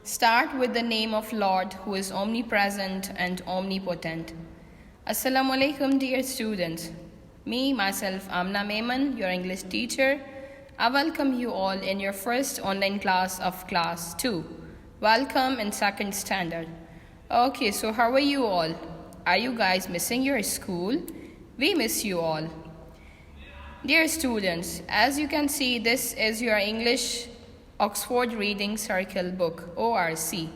Start with the name of Lord who is omnipresent and omnipotent. Assalamu alaikum, dear students. Me, myself, Amna Maiman, your English teacher. I welcome you all in your first online class of class 2. Welcome in second standard. Okay, so how are you all? Are you guys missing your school? We miss you all. Dear students, as you can see, this is your English Oxford Reading Circle book, ORC,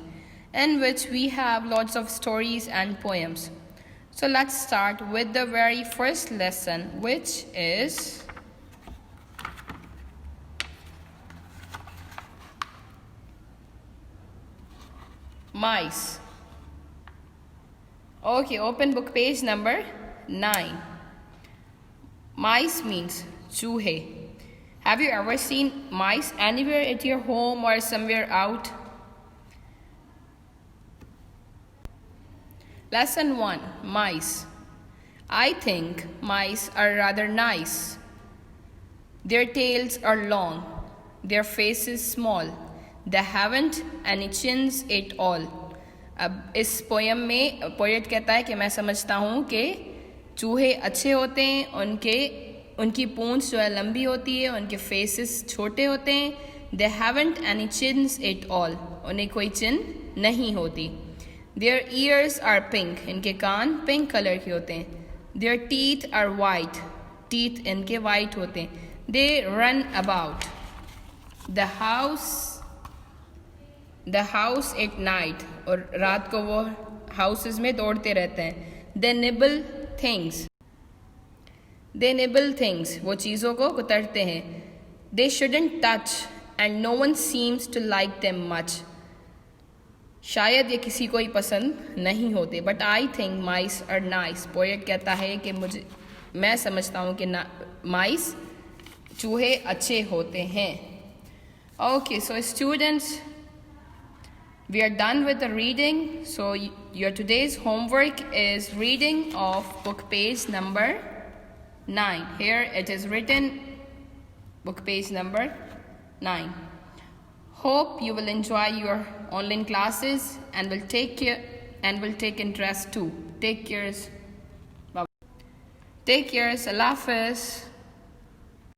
in which we have lots of stories and poems. So let's start with the very first lesson, which is mice. Okay, open book page number 9. Mice means choohe. Have you ever seen mice anywhere at your home or somewhere out? Lesson 1. Mice. I think mice are rather nice. Their tails are long, their faces small. They haven't any chins at all. अब इस poem में poet कहता है कि मैं समझता हूँ कि चूहे अच्छे होते हैं, उनकी पूंछ जो है लंबी होती है, उनके फेसेस छोटे होते हैं. They haven't any chins at all. उन्हें कोई चिन्ह नहीं होती. Their ears are pink. इनके कान पिंक कलर के होते हैं. Their teeth are white. Teeth इनके वाइट होते हैं. They run about the house at night. और रात को वो हाउसेस में दौड़ते रहते हैं. They nibble things. वो चीज़ों को कुतरते हैं. They shouldn't touch and no one seems to like them much. शायद ये किसी को ही पसंद नहीं होते. But I think mice are nice. Poet कहता है कि मैं समझता हूँ कि माइस चूहे अच्छे होते हैं. Okay, so students, we are done with the reading. So your today's homework is reading of book page number 9. Here it is written, book page number 9. Hope you will enjoy your online classes and will take interest too. Take care. Bye. Take care. Allah Hafiz.